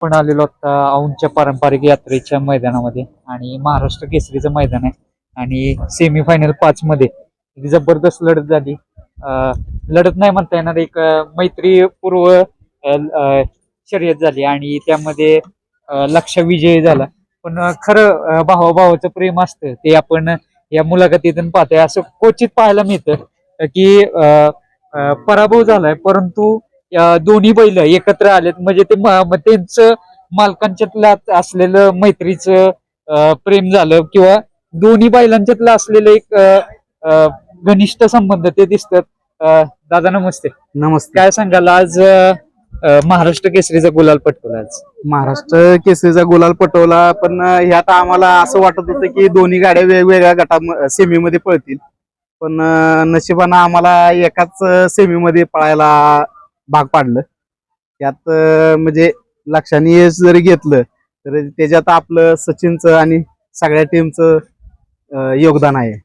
पण आलेलो आता औंधच्या पारंपरिक यात्रेच्या मैदानामध्ये आणि महाराष्ट्र केसरीचं मैदान आहे आणि सेमीफायनल 5 मध्ये एक जबरदस्त लढत झाली. लढत नाही म्हणता येणार, एक मैत्रीपूर्व शर्यत झाली आणि त्यामध्ये लक्ष विजयी झाला. पण खरं भावाभावाचं प्रेम असतं ते आपण या मुलाखतीतून पाहतोय. असं क्वचित पाहायला मिळतं की पराभव झालाय परंतु दोन्ही बैल एकत्र आलेत म्हणजे ते त्यांचं मालकांच्यातलं असलेलं मैत्रीचं प्रेम झालं किंवा दोन्ही बैलांच्यातलं असलेलं एक घनिष्ठ संबंध ते दिसतात. दादा नमस्ते. नमस्ते. काय सांगाल आज महाराष्ट्र केसरीचा गुलाल पटकवला? आज महाराष्ट्र केसरीचा गुलाल पटवला, पण ह्यात आम्हाला असं वाटत होतं की दोन्ही गाड्या वेगवेगळ्या गटात सेमीमध्ये पळतील, पण नशिबानं आम्हाला एकाच सेमीमध्ये पळायला भाग पाडलं. त्यात म्हणजे लक्षाने यश जरी घेतलं तर त्याच्यात आपलं सचिनचं आणि सगळ्या टीमचं योगदान आहे.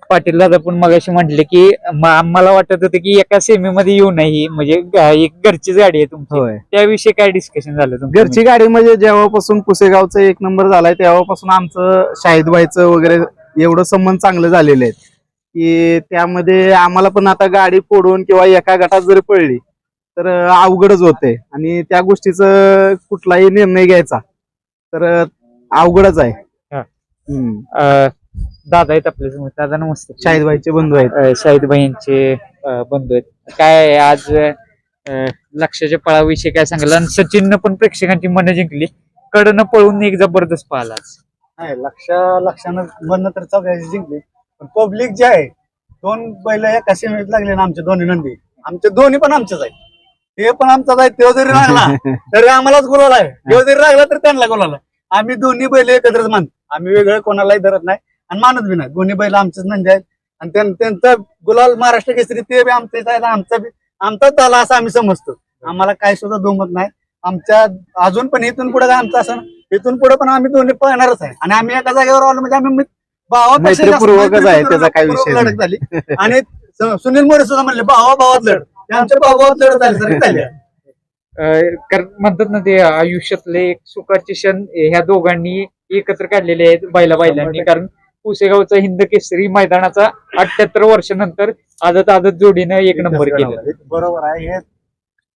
पाटील दादा पण मगाशी म्हटले की आम्हाला वाटत होतं की एका सेमीमध्ये येऊ नये, म्हणजे एक घरचीच गाडी आहे तुमची. त्याविषयी काय डिस्कशन झालं तुमचं? घरची गाडी म्हणजे जेव्हापासून पुसेगावचं 1 नंबर झालाय तेव्हापासून आमचं शाहिद व्हायचं वगैरे एवढं संबंध चांगले झालेले आहेत की त्यामध्ये आम्हाला पण आता गाडी फोडून किंवा एका गटात जरी पडली तर अवघडच होते आणि त्या गोष्टीचं कुठलाही निर्णय घ्यायचा तर अवघडच आहे. दादा आहेत आपल्या समोर. दादा नमस्ते. शाहिद भाईचे बंधू आहेत. शाहिद भाईंचे बंधू आहेत. काय आज लक्षाच्या पळाविषयी काय सांगाल? आणि सचिननं पण प्रेक्षकांची मनं जिंकली, कडनं पळून एक जबरदस्त पळाला आज. लक्षानं बनणं तर सगळ्याची जिंकली, पण पब्लिक जे आहे 2 बैल एका सीमेत लागले ना, आमचे दोन्ही नंदी, आमचे दोन्ही पण आमचेच आहे. ते पण आमचाच आहे. तो जरी लागला तरी आम्हालाच गुलाल आहे, तो जरी लागला तर त्यांना गुलाल आहे. आम्ही दोन्ही बैल एकत्रच मानतो, आम्ही वेगळं कोणालाही धरत नाही आणि मानत बी नाही. दोन्ही बैल आमचेच नंदी आहेत आणि त्यांचा गुलाल महाराष्ट्र केसरी ते बी आमचेच आहे, आमचाच झाला असं आम्ही समजतो. आम्हाला काय सुद्धा दुमत नाही. आमच्या अजून पण इथून पुढे आमचं असं, इथून पुढे पण आम्ही दोन्ही पळणारच आहे आणि आम्ही एका जागेवर आलो म्हणजे आम्ही मैत्रीपूर्वकच आहे, त्याचा काय विषय लढत झाली. आणि सुनील मोरे सुद्धा म्हणले भावाभावात लढत, आमच्या भावाभावात लढत झाली. कारण म्हणतात ना ते आयुष्यातले एक सुखाचे क्षण ह्या दोघांनी एकत्र काढलेले आहेत बैलांनी. कारण पुसेगावचा हिंद केसरी मैदानाचा 78 वर्षानंतर आदत जोडीनं 1 नंबर केला. बरोबर आहे, हे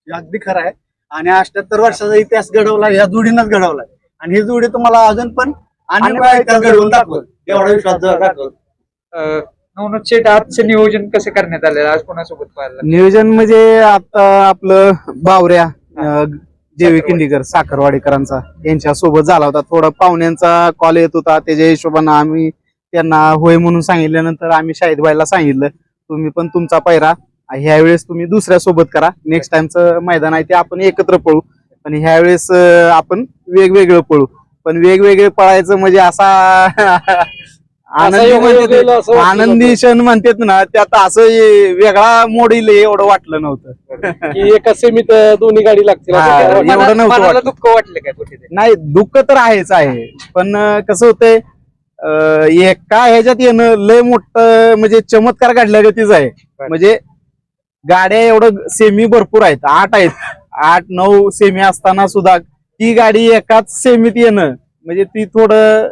अगदी खरं आहे. आणि 78 वर्षाचा इतिहास घडवला या जोडीनंच घडवला आणि ही जोडी तुम्हाला अजून पण घडवून दाखवल एवढा विश्वास दाखवल. नवनाथ शेठ, आजचं नियोजन कसं करण्यात आलेलं? आज कोणासोबत पाहिलं नियोजन म्हणजे आता आपलं बावऱ्या जेवी किंडीकर साखरवाडीकरांचा यांच्या सोबत झाला होता. थोडा पाहुण्यांचा कॉल येत होता, त्याच्या हिशोबानं आम्ही त्यांना होय म्हणून सांगितल्यानंतर आम्ही शाहिद भाईला सांगितलं तुम्ही पण तुमचा पायरा ह्या वेळेस तुम्ही दुसऱ्या सोबत करा, नेक्स्ट टाइमचं मैदान आहे ते आपण एकत्र पळू, पण ह्या वेळेस आपण वेगवेगळं पळू. पण वेगवेगळे पळायचं म्हणजे असा आनंदी क्षण म्हणतात ना, त्यात असं वेगळा मोड येईल एवढं वाटलं नव्हतं की एका सेमीत दोन्ही गाडी लागतील एवढं नव्हतं. दुःख वाटलं काय कुठे? नाही, दुःख तर आहेच आहे, पण कसं होतंय एका ह्याच्यात येणं लय मोठं म्हणजे चमत्कार घडल्या गतीच आहे. म्हणजे गाड्या एवढं सेमी भरपूर आहेत, 8 आहेत, 8-9 सेमी असताना सुद्धा ती गाडी एकाच सेमीत येणं म्हणजे ती थोडं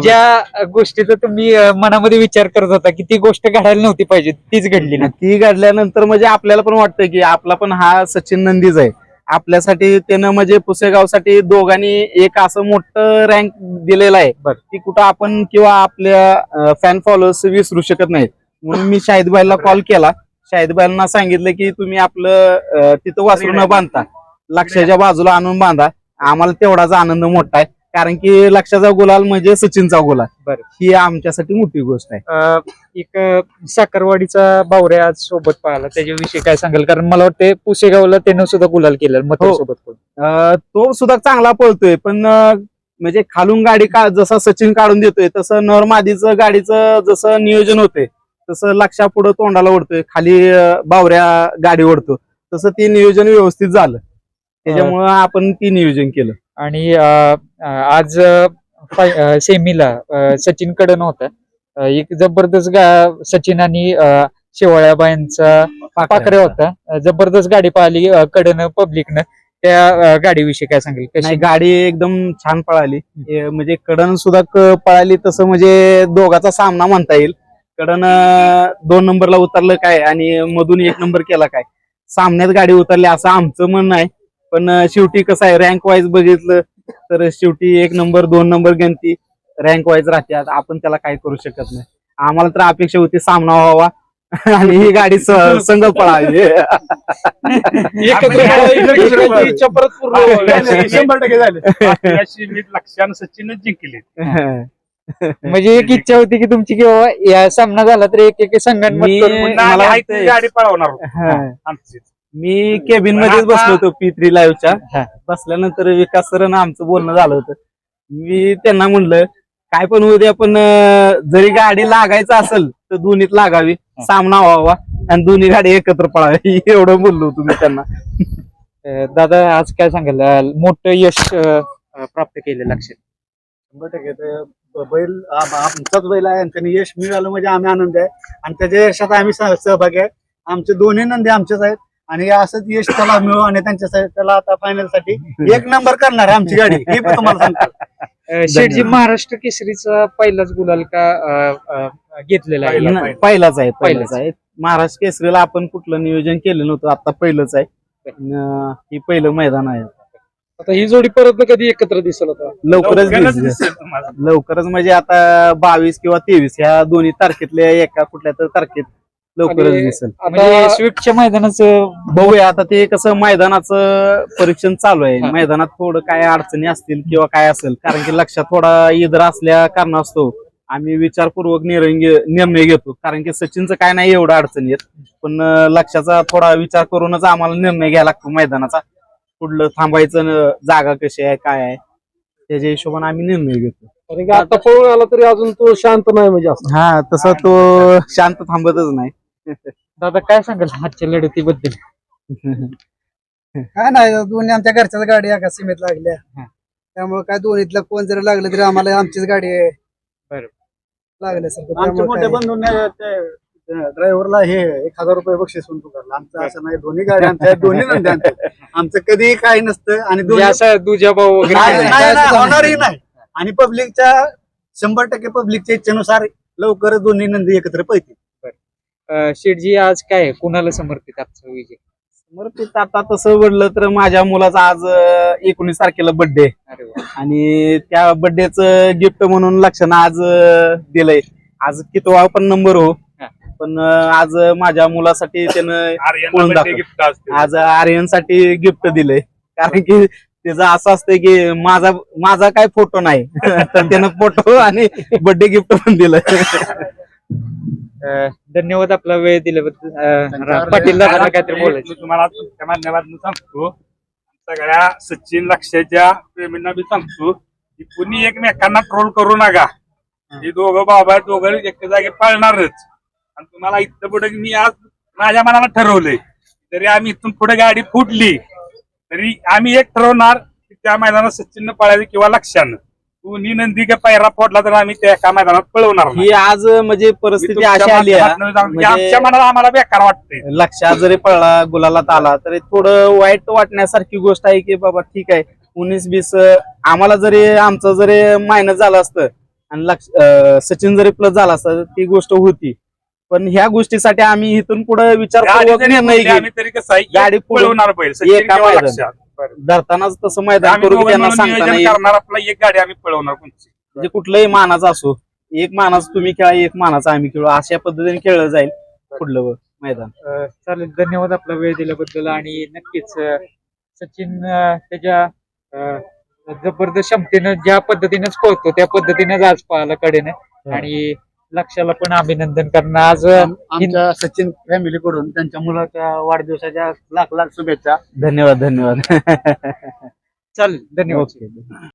ज्या गोष्टीचा तुम्ही मनामध्ये विचार करत होता की ती गोष्ट घडायला नव्हती पाहिजे तीच घडली ना. ती घडल्यानंतर म्हणजे आपल्याला पण वाटतं की आपला पण हा सचिन नंदीच आहे. आपल्यासाठी त्यानं म्हणजे पुसेगावसाठी दोघांनी एक असं मोठं रँक दिलेलं आहे की कुठं आपण किंवा आपल्या फॅन फॉलोअर्स विसरू शकत नाहीत. म्हणून मी शाहिद भाईला कॉल केला, शाहिद भाईंना सांगितलं की तुम्ही आपलं तिथं वासरू न बांधता लक्षाच्या बाजूला आणून बांधा, आम्हाला तेवढाच आनंद मोठा आहे. कारण की लक्षाचा गुलाल म्हणजे सचिनचा गुलाल, ही आमच्यासाठी मोठी गोष्ट आहे. एक साखरवाडीचा बावऱ्या आज सोबत पाहिला, त्याच्याविषयी काय सांगाल? कारण मला वाटतं पुसेगावला त्यानं सुद्धा गुलाल केलं मग सोबत. तो सुद्धा चांगला पळतोय, पण म्हणजे खालून गाडी जसा सचिन काढून देतोय तसं नरमादीचं गाडीचं जसं नियोजन होतंय तसं लक्षा पुढं तोंडाला ओढतोय, खाली बावऱ्या गाडी ओढतो, तसं ते नियोजन व्यवस्थित झालं, त्याच्यामुळं आपण ती नियोजन केलं. आणि आज सेमीला सचिन कडन होता, एक जबरदस्त सचिन आणि शेवाळ्याबाईंचा पाखरे होता जबरदस्त गाडी पळाली कडनं पब्लिकनं त्या गाडीविषयी काय सांगेल नाही कशी गाडी एकदम छान पळाली म्हणजे कडन सुद्धा पळाली तसं म्हणजे दोघाचा सामना म्हणता येईल. कडन 2 नंबरला उतरलं काय आणि मधून 1 नंबर केला काय, सामन्यात गाडी उतरली असं आमचं म्हणणं आहे. पण शेवटी कसं आहे रँक वाईज बघितलं तर शेवटी 1 नंबर 2 नंबर गणती रँक वाईज राहते. आपण त्याला काय करू शकत नाही. आम्हाला तर अपेक्षा होती सामना व्हावा आणि ही गाडी संघ पळावी. एकाची इच्छा परत पूर्ण व्हावी. 100% झाले. अशी मी लक्षानं सचिनच जिंकले. म्हणजे एक इच्छा होती की तुमची किंवा या सामना झाला तर एक संघांमत मी- करून पुन्हा मला आम्ही वाटतंय- ती गाडी पळवणार आहोत. हा. आमची मी केबिन मध्येच पण आता- बसलो होतो P3 लाईव्हच्या. हा. बसल्यानंतर विकास सरांना आमचं बोलणं झालं होतं. मी त्यांना म्हणलं काय पण होऊ द्या पण जरी गाडी लागायचं असेल तर दोन्हीत लागावी, सामना व्हावा आणि दोन्ही गाडी एकत्र पळावी एवढं बोललो होतो मी त्यांना. दादा आज काय सांगाल मोठं यश प्राप्त केलं लक्षात 100% ते बैल आमचाच बैल आहे आणि त्यांनी यश मिळालं म्हणजे आम्ही आनंद आहे आणि त्याच्या यशात आम्ही सहभागी आहे. आमचे दोन्ही नंदी आमचेच आहेत आणि असंच यश त्याला मिळू आणि त्याला आता फायनल साठी 1 नंबर करणार आहे आमची गाडी हे पण तुम्हाला सांगतो. शेठजी महाराष्ट्र केसरीचा पहिलाच गुलाल का घेतलेला आहे पहिलाच आहे. महाराष्ट्र केसरीला आपण कुठलं नियोजन केलं नव्हतं, आता पहिलंच आहे. ही पहिलं मैदान आहे. आता ही जोडी परत कधी एकत्र दिसेल आता लवकरच लवकरच दिसेल. दिसेल तुम्हाला. लवकरच म्हणजे आता 22 किंवा 23 ह्या दोन्ही तारखेतल्या एका कुठल्या तर तारखेत लवकरच आणि- दिसेल. म्हणजे स्विफ्टच्या मैदानाचं बघूया आता ते कसं मैदानाचं परीक्षण चालू आहे. हा. मैदानात थोडं काय अडचणी असतील किंवा काय असेल कारण की लक्षात थोडा इदर असल्या कारणास्तव आम्ही विचारपूर्वक निर्णय घेतो. कारण की सचिनचं काय नाही एवढं अडचणी येत पण लक्षाचा थोडा विचार करूनच आम्हाला निर्णय घ्यायला लागतो मैदानाचा. पुढलं थांबायचं जागा कशी आहे काय आहे त्याच्या हिशोबाने आम्ही निर्णय घेतो. कारण की आता पळून आला तरी अजून तो शांत नाही म्हणजे असं. हा तसा तो शांत थांबतच नाही. दादा काय सांगाल आजच्या लढतीबद्दल काय नाही दोन्ही आमच्या घरच्याच गाडी एका सीमेत लागल्या हा. त्यामुळे काय दोन्हीतलं कोण जरी लागलं तरी आम्हाला आमचीच गाडी आहे बरं. लागल्यासारखं आमच्या त्यामुळे मोठ्या काय- बंधूंनी ते ड्रायव्हरला हे 1000 रुपये बक्षीस म्हणून पुकारलं. आमचं असं नाही, दोन्ही गाड्या आमच्या आहेत, दोन्ही नंदी आमच्या आहेत. आमचं कधीही काही नसतं आणि म्हणजे दोन्ही असं दुजा भाऊ वगैरे नाही, नाही. नाही, नाही, होणारही नाही. आणि पब्लिकच्या 100% पब्लिकच्या इच्छेनुसार लवकरच दोन्ही नंदी एकत्र पळतील. शेठजी आज काय आहे? कुणाला समर्पित आजचा विजय समर्पित आता तसं म्हटलं तर माझ्या मुलाचा आज 19 तारखेला बर्थडे अरे वा. आणि त्या बर्थडेच गिफ्ट म्हणून लक्षानं आज दिलंय. आज कितवा पण नंबर हो हा. पण आज माझ्या मुलासाठी त्यानं आर्यनला पळून birthday दाखव. gift असते. आज आर्यन साठी गिफ्ट दिलंय. कारण की त्याचं असं असतं की माझा काय फोटो नाही तर त्यानं फोटो आणि बर्थडे गिफ्ट पण दिलं. धन्यवाद आपला वेळ दिल्याबद्दल. पाटील दादा काहीतरी बोलायचं मी तुम्हाला तुमच्या माध्यमातून सांगतो सगळ्या सचिन लक्षाच्या प्रेमींना बी सांगतो की कुणी एकमेकांना ट्रोल करू नका. हे दोघं बाबा दोघं एक जागी पळणारच आणि तुम्हाला इथं पुढे मी आज माझ्या मनाला ठरवलंय तरी आम्ही इथून पुढे गाडी फुटली तरी आम्ही एक ठरवणार की त्या मैदानात सचिननं पळायचं किंवा लक्षानं दोन्ही नंदी का पायरा फोडला तर आम्ही त्या एका मैदानात पळवणार नाही. ही आज म्हणजे मी परिस्थिती तुमच्या अशी आली आहे माध्यमातून सांगतो की म्हणजे- आमच्या मनाला आम्हाला बेकार वाटतंय. लक्षात जरी पडला गुलालात आला तरी थोडं वाईट वाटण्यासारखी गोष्ट आहे की बाबा ठीक आहे 19-20 आम्हाला जरी आमचं जरी मायनस झालं असतं आणि सचिन जरी प्लस झाला असतं तर ती गोष्ट होती. पण ह्या गोष्टीसाठी आम्ही इथून पुढे विचारपूर्वक गाडी जरी निर्णय फुटली, घेऊ. आम्ही तरी कसं आहे, गाडी एक पुढे- पळवणार बैल सचिन एका किंवा मैदानात. लक्षात. धरतानाच तसं मैदान आम्ही करू की दोघं त्यांना मिळून सांगता नियोजन नाही करणार आपला एक गाडी आम्ही पळवणार कोणची. म्हणजे कुठलंही मानाचा असो एक मानाचा तुम्ही खेळा एक मानाचा आम्ही खेळू अशा पद्धतीने खेळलं जाईल पुढलं मैदान. चालेल धन्यवाद आपला वेळ दिल्याबद्दल आणि नक्कीच सचिन त्याच्या जबरदस्त क्षमतेनं ज्या पद्धतीनेच पळतो त्या पद्धतीनेच आज पाहायला कडेनं आणि लक्षाला पण अभिनंदन करणं आज आमच्या सचिन फॅमिली कडून त्यांच्या मुलाच्या वाढदिवसाच्या लाख लाख शुभेच्छा. धन्यवाद. चालेल धन्यवाद. ओके.